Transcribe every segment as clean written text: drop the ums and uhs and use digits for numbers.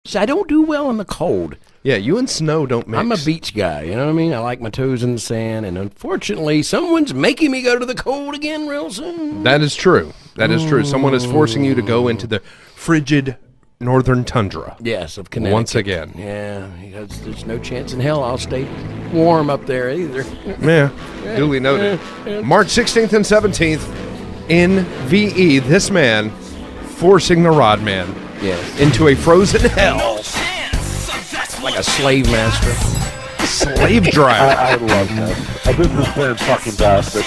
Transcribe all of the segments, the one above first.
So I don't do well in the cold. Yeah, you and snow don't mix. I'm a beach guy, you know what I mean? I like my toes in the sand, and unfortunately, someone's making me go to the cold again real soon. That is true. That is true. Someone is forcing you to go into the frigid northern tundra. Yes, of Connecticut. Once again. Yeah, because there's no chance in hell I'll stay warm up there either. Yeah, duly noted. March 16th and 17th, NVE, this man forcing the Rodman into a frozen hell. Like a slave master. Slave drive. I love that. This is fantastic.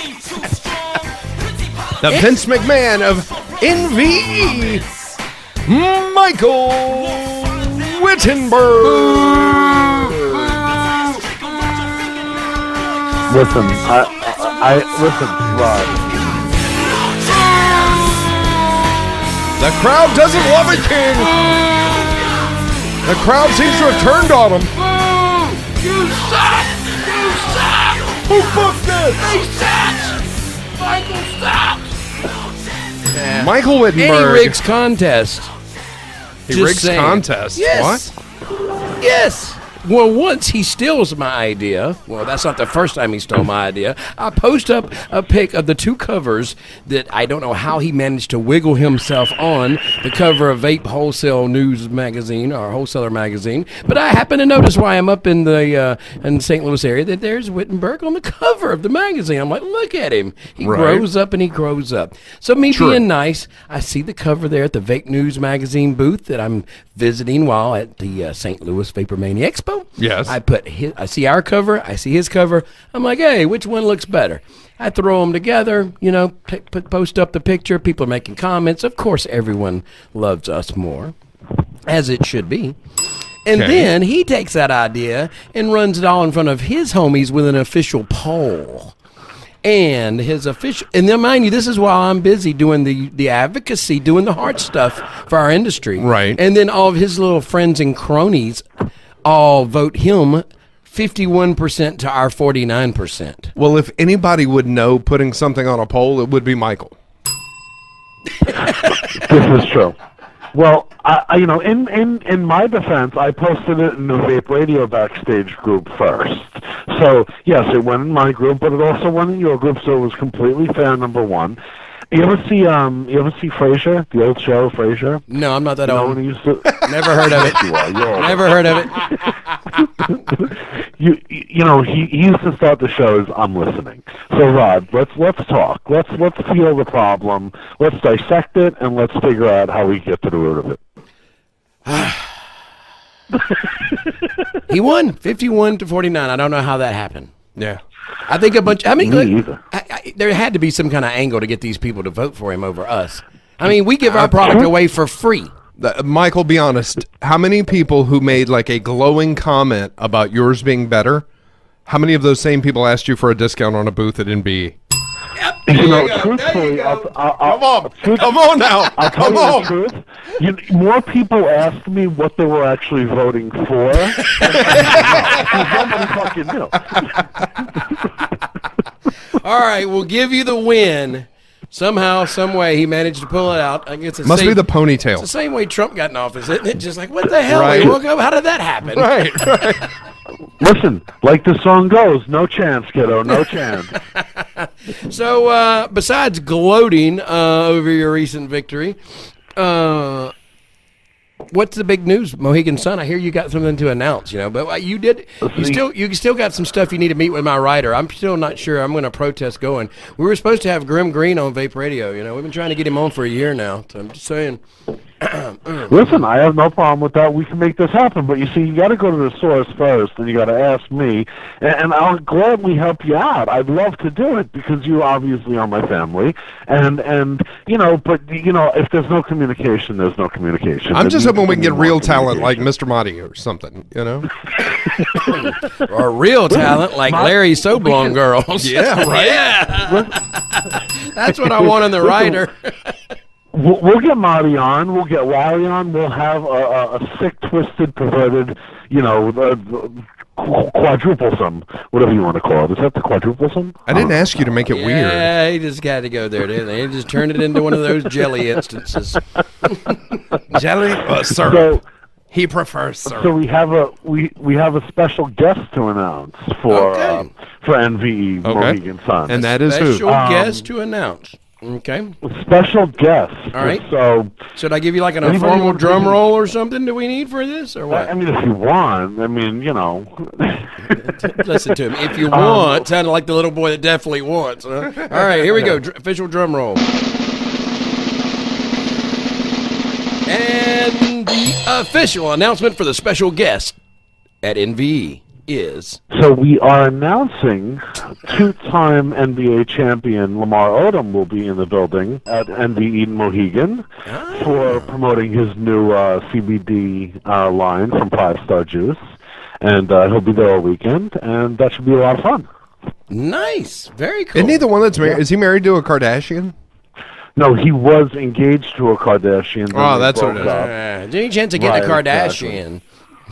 The Vince McMahon of NVE, Michael Wittenberg. Listen, listen, Rod. The crowd doesn't love it, King. The crowd seems to have turned on him. You suck! You suck! Who booked this? They suck! Michael sucks! Michael Wittenberg. And he rigs contest. He Just rigs saying. contests. Yes. What? Yes. Well, once he steals my idea, well, that's not the first time he stole my idea. I post up a pic of the two covers that I don't know how he managed to wiggle himself on the cover of Vape Wholesale News magazine or Wholesaler magazine. But I happen to notice while I'm up in the St. Louis area that there's Wittenberg on the cover of the magazine. I'm like, look at him. He grows up and he grows up. So me being nice, I see the cover there at the Vape News magazine booth that I'm visiting while at the St. Louis Vapor Mania Expo. Yes. I see our cover, I see his cover. I'm like, hey, which one looks better? I throw them together, you know, post up the picture. People are making comments. Of course, everyone loves us more, as it should be. And then he takes that idea and runs it all in front of his homies with an official poll. And his official, and then mind you, this is while I'm busy doing the advocacy, doing the hard stuff for our industry. Right. And then all of his little friends and cronies all vote him 51% to our 49%. Well, if anybody would know putting something on a poll, it would be Michael. This is true. Well, I you know, in my defense, I posted it in the Vape Radio backstage group first. So yes, it went in my group, but it also went in your group, so it was completely fair. Number one. You ever see Frasier, the old show Frasier? No, I'm not that old. When he used to... Never heard of it. Never heard of it. You know, he used to start the show as I'm listening. So Rod, let's talk. Let's feel the problem. Let's dissect it, and let's figure out how we get to the root of it. He won 51 to 49. I don't know how that happened. Yeah. I think a bunch. I mean, Me either. there had to be some kind of angle to get these people to vote for him over us. I mean, we give our product away for free. Michael, be honest. How many people who made like a glowing comment about yours being better, how many of those same people asked you for a discount on a booth at NVE? You know, truthfully, come on now. I'll tell you the truth. More people asked me what they were actually voting for. Nobody fucking knew. All right, we'll give you the win. Somehow, some way, he managed to pull it out. I guess it's Must be the ponytail. It's the same way Trump got in office, isn't it? Just like, what the hell? Right. We woke up, how did that happen? Right. Listen, like the song goes, no chance, kiddo, no chance. So, besides gloating over your recent victory, what's the big news, Mohegan Sun? I hear you got something to announce, you know, but you still got some stuff you need to meet with my writer. I'm still not sure. I'm going to protest going. We were supposed to have Grim Green on Vape Radio, you know. We've been trying to get him on for a year now, so I'm just saying. Listen, I have no problem with that. We can make this happen, but you see, you got to go to the source first, and you got to ask me, and I'll gladly help you out. I'd love to do it because you obviously are my family, and you know, but you know, if there's no communication, there's no communication. I'm just hoping we can get real talent like Mr. Marty or something, you know, or real talent like Larry Soblong girls. Yeah, right. Yeah, that's what I want in the writer. We'll get Marty on. We'll get Larry on. We'll have a sick, twisted, perverted, you know, quadruplesome, whatever you want to call it. Is that the quadruplesome? I didn't ask you to make it weird. Yeah, he just got to go there, didn't he? He just turned it into one of those jelly instances. Jelly? So, He prefers syrup. So we have a special guest to announce for NVE Mohegan Sun. And that is special guest to announce. Okay. Special guest. All right. So should I give you like a formal drum roll or something? Do we need for this or what? I mean, if you want. I mean, you know. Listen to him. If you want, sounded like the little boy that definitely wants. Huh? All right, here we go. Official drum roll. And the official announcement for the special guest at NVE is... So we are announcing two-time NBA champion Lamar Odom will be in the building at NVE Mohegan for promoting his new CBD line from 5 Star Juice. And he'll be there all weekend, and that should be a lot of fun. Nice. Very cool. Isn't he the one that's married? Is he married to a Kardashian? No, he was engaged to a Kardashian. Oh, that's what it is. Any chance to get the Kardashian?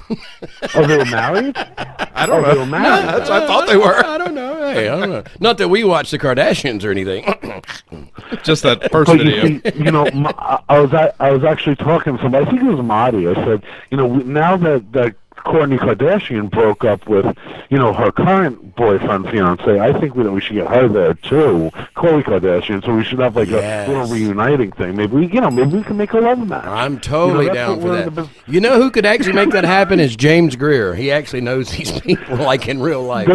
Exactly. Oh, they were married? I don't know. They were married. I thought they were. I don't know. Hey, I don't know. Not that we watch the Kardashians or anything. Just that first video. You know, I was actually talking to somebody. I think it was Marty. I said, you know, now that Kourtney Kardashian broke up with, you know, her current boyfriend, fiance, I think we should get her there too, Khloe Kardashian. So we should have like a little reuniting thing. Maybe we can make a love match. I'm totally down for that. You know who could actually make that happen is James Greer. He actually knows these people like in real life.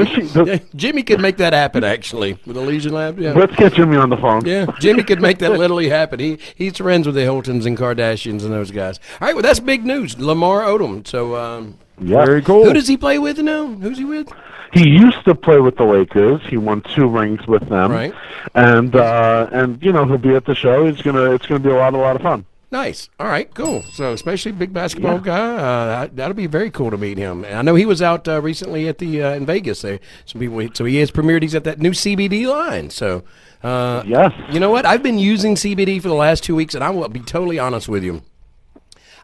Jimmy could make that happen actually with the Legion Lab. Yeah. Let's get Jimmy on the phone. Yeah, Jimmy could make that literally happen. He's friends with the Hiltons and Kardashians and those guys. All right, well that's big news. Lamar Odom. So. Yeah. Very cool. Who does he play with now? Who's he with? He used to play with the Lakers. He won 2 rings with them. Right. And you know, he'll be at the show. It's gonna be a lot of fun. Nice. All right, cool. So especially big basketball guy, that'll be very cool to meet him. And I know he was out recently at the in Vegas. There, some people. So he has premiered. He's at that new CBD line. So yes. You know what? I've been using CBD for the last 2 weeks, and I will be totally honest with you.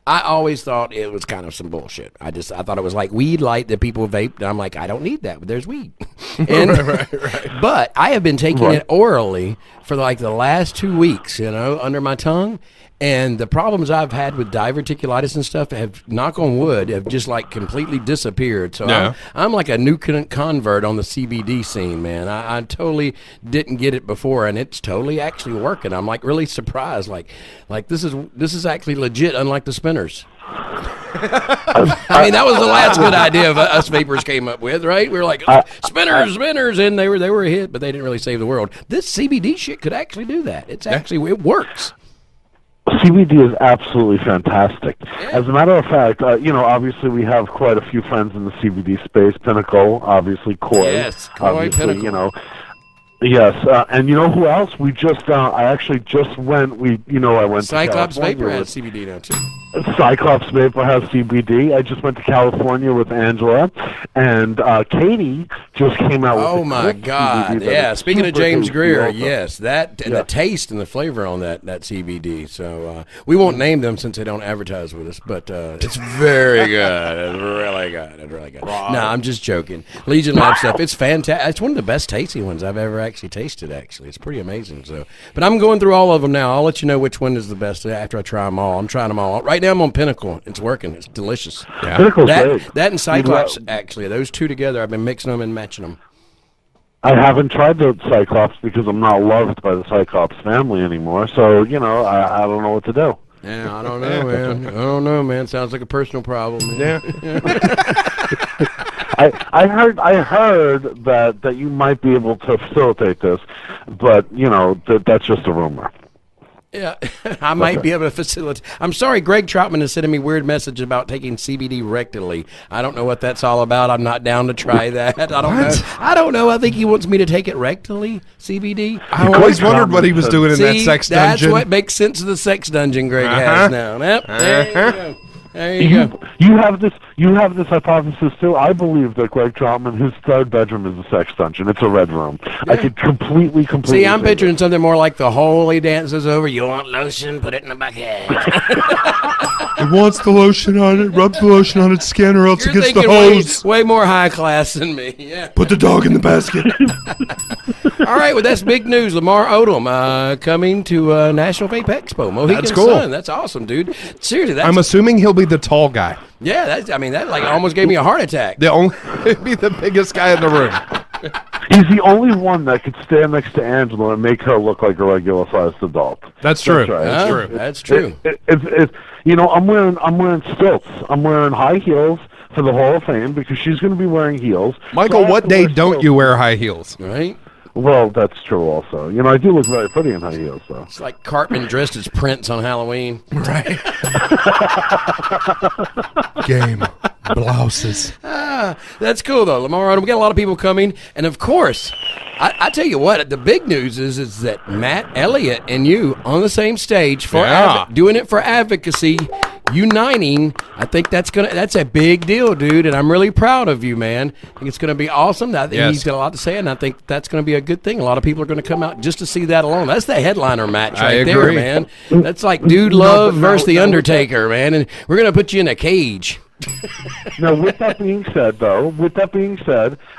I always thought it was kind of some bullshit. I thought it was like weed light that people vaped. And I'm like, I don't need that, but there's weed. And, right. But I have been taking it orally for like the last 2 weeks, you know, under my tongue. And the problems I've had with diverticulitis and stuff have, knock on wood, have just like completely disappeared. So I'm like a new convert on the CBD scene, man. I totally didn't get it before, and it's totally actually working. I'm like really surprised. Like this is actually legit, unlike the spinners. I mean, that was the last good idea us vapors came up with, right? We were like, spinners, and they were a hit, but they didn't really save the world. This CBD shit could actually do that. It works. CBD is absolutely fantastic. As a matter of fact, you know, obviously we have quite a few friends in the CBD space. Pinnacle, obviously, Koi. Yes, Koi, Pinnacle. You know, yes, and you know who else? We just, I actually just went. I went. Cyclops to Vapor has CBD now too. Cyclops Vapor has CBD. I just went to California with Angela, and Katie just came out with oh my God. Yeah, speaking of James Greer, yes, that and the taste and the flavor on that CBD. So we won't name them since they don't advertise with us, but it's very good. It's really good. It's really good. No, I'm just joking. Legion Lab stuff, it's fantastic. It's one of the best tasty ones I've ever actually tasted, actually. It's pretty amazing. So, but I'm going through all of them now. I'll let you know which one is the best after I try them all. I'm trying them all. Right now I'm on Pinnacle. It's working. It's delicious. Yeah. Pinnacle's great. That and Cyclops, actually. Those two together, I've been mixing them and matching them. I haven't tried the Cyclops because I'm not loved by the Cyclops family anymore. So, you know, I don't know what to do. Yeah, I don't know, man. I don't know, man. Sounds like a personal problem. Man. Yeah. I heard that you might be able to facilitate this, but, you know, that's just a rumor. Yeah, I might be able to facilitate. I'm sorry, Greg Troutman is sending me weird messages about taking CBD rectally. I don't know what that's all about. I'm not down to try that. I don't know. I think he wants me to take it rectally, CBD. I always wondered what he was doing in that sex dungeon. That's what makes sense of the sex dungeon Greg has now. Yep, there you go. There you go. You have this hypothesis too. I believe that Greg Troutman, his third bedroom is a sex dungeon. It's a red room. Yeah. I could completely. See, I'm picturing something more like the holy dances over. You want lotion? Put it in the bucket. It wants the lotion on it. Rub the lotion on its skin, or else it gets the hose. Way more high class than me. Yeah. Put the dog in the basket. All right, well, that's big news. Lamar Odom coming to National Vape Expo. Mohegan That's cool. Sun. That's awesome, dude. Seriously, I'm assuming he'll be the tall guy. Yeah, that like almost gave me a heart attack. He'll be the biggest guy in the room. He's the only one that could stand next to Angela and make her look like a regular-sized adult. That's true. Right. That's true. That's true. It's I'm wearing stilts. I'm wearing high heels for the Hall of Fame because she's going to be wearing heels. Michael, what day don't you wear high heels? Right? Well, that's true also. I do look very pretty in high heels, though. It's like Cartman dressed as Prince on Halloween. Right. Game. Blouses. That's cool, though. Lamar Odom, we got a lot of people coming. And, of course, I tell you what, the big news is that Matt, Elliott, and you on the same stage for doing it for advocacy, uniting. I think that's a big deal, dude, and I'm really proud of you, man. I think it's going to be awesome. I think he's got a lot to say, and I think that's going to be a good thing. A lot of people are going to come out just to see that alone. That's the headliner match right there, man. That's like Dude Love versus The Undertaker, man, and we're going to put you in a cage. Now, with that being said,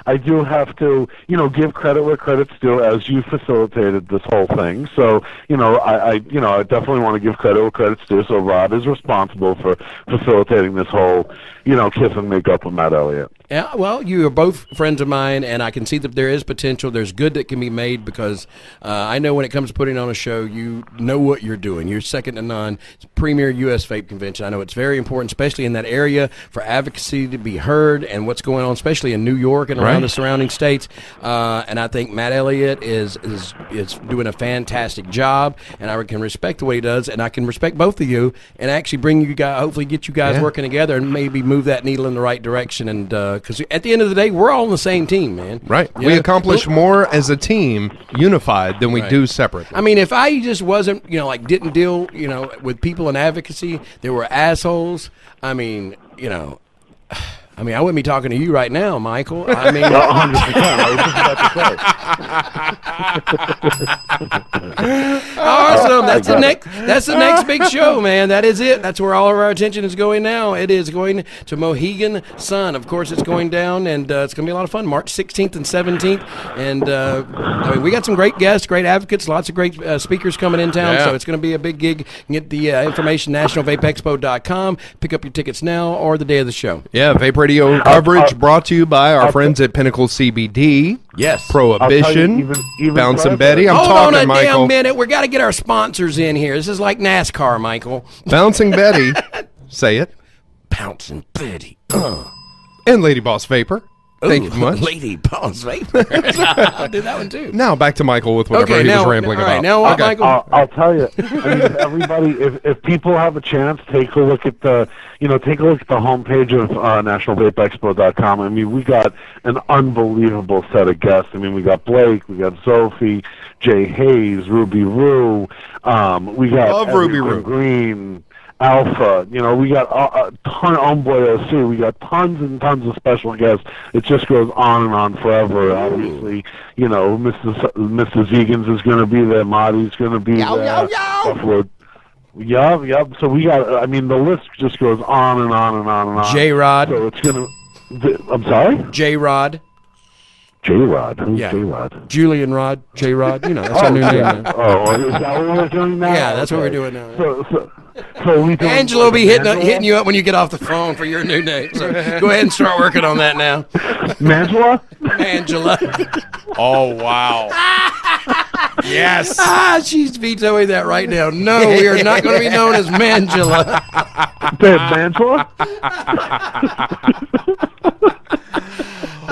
I do have to, give credit where credit's due, as you facilitated this whole thing. So, I definitely want to give credit where credit's due. So Rod is responsible for facilitating this whole, kiss and make up with Matt Elliott. Yeah, well, you are both friends of mine, and I can see that there is potential. There's good that can be made because I know when it comes to putting on a show, you know what you're doing. You're second to none. It's premier U.S. Vape Convention. I know it's very important, especially in that area, for advocacy to be heard and what's going on, especially in New York and around the surrounding states. And I think Matt Elliott is doing a fantastic job, and I can respect the way he does, and I can respect both of you and actually bring you guys, hopefully get you guys working together and maybe move that needle in the right direction. And because at the end of the day, we're all on the same team, man. Right. Yeah. We accomplish more as a team, unified, than we do separately. I mean, if I just wasn't, didn't deal, with people in advocacy, they were assholes. I mean, I wouldn't be talking to you right now, Michael. I mean, 100%. Awesome. That's the next big show, man. That is it. That's where all of our attention is going now. It is going to Mohegan Sun. Of course, it's going down, and it's going to be a lot of fun. March 16th and 17th. And we got some great guests, great advocates, lots of great speakers coming in town. So it's going to be a big gig. You can get the information, nationalvapeexpo.com. Pick up your tickets now or the day of the show. Yeah, Vape Radio coverage brought to you by our friends at Pinnacle CBD. Yes. Prohibition. Even Bouncing Betty. I'm Hold talking, on a Michael. damn minute. We got to get our sponsors in here. This is like NASCAR, Michael. Bouncing Betty. Say it. Bouncing Betty. And Lady Boss Vapor. Thank you much. Lady Boss Vapor. I'll do that one too. Now back to Michael with whatever he was rambling about. Right, now Michael? I'll tell you. Everybody, if people have a chance, take a look at the homepage of nationalvapeexpo.com. We got an unbelievable set of guests. We got Blake, we got Sophie, Jay Hayes, Ruby Roo. We got Ruby Roo. Green. Alpha, we got a ton of Homeboy OC. We got tons and tons of special guests. It just goes on and on forever. Obviously, Mrs. Egan's is going to be there. Marty's going to be there. Yep. So we got. The list just goes on and on and on and on. J-Rod. So it's going to. I'm sorry. J-Rod. J-Rod? Who's J-Rod? Julian Rod, J-Rod. That's our new name now. Is that what we're doing now? Yeah, that's what we're doing now. So we Angela will be hitting you up when you get off the phone for your new name. So go ahead and start working on that now. Mangela? Angela. Oh, wow. Yes. She's vetoing that right now. No, we are not going to be known as Mangela. Mangela?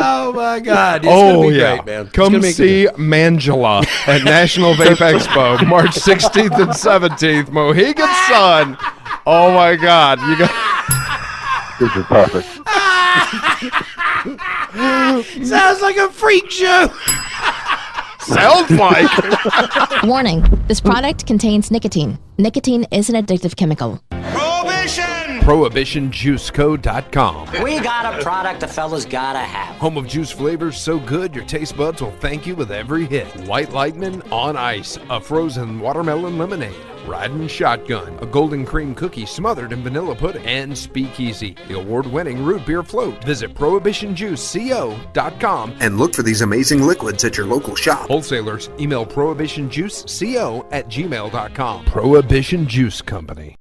Oh, my God. It's going to be great, man. Come see Mangela at National Vape Expo, March 16th and 17th, Mohegan Sun. Oh, my God. This is perfect. Sounds like a freak show. Sounds like. Warning, this product contains nicotine. Nicotine is an addictive chemical. ProhibitionJuiceCo.com. We got a product the fellas gotta have. Home of juice flavors so good your taste buds will thank you with every hit. White Lightning on Ice, a frozen watermelon lemonade. Riding Shotgun, a golden cream cookie smothered in vanilla pudding, and Speakeasy, the award-winning root beer float. Visit ProhibitionJuiceCO.com and look for these amazing liquids at your local shop. Wholesalers, email ProhibitionJuiceCO@gmail.com. Prohibition Juice Company.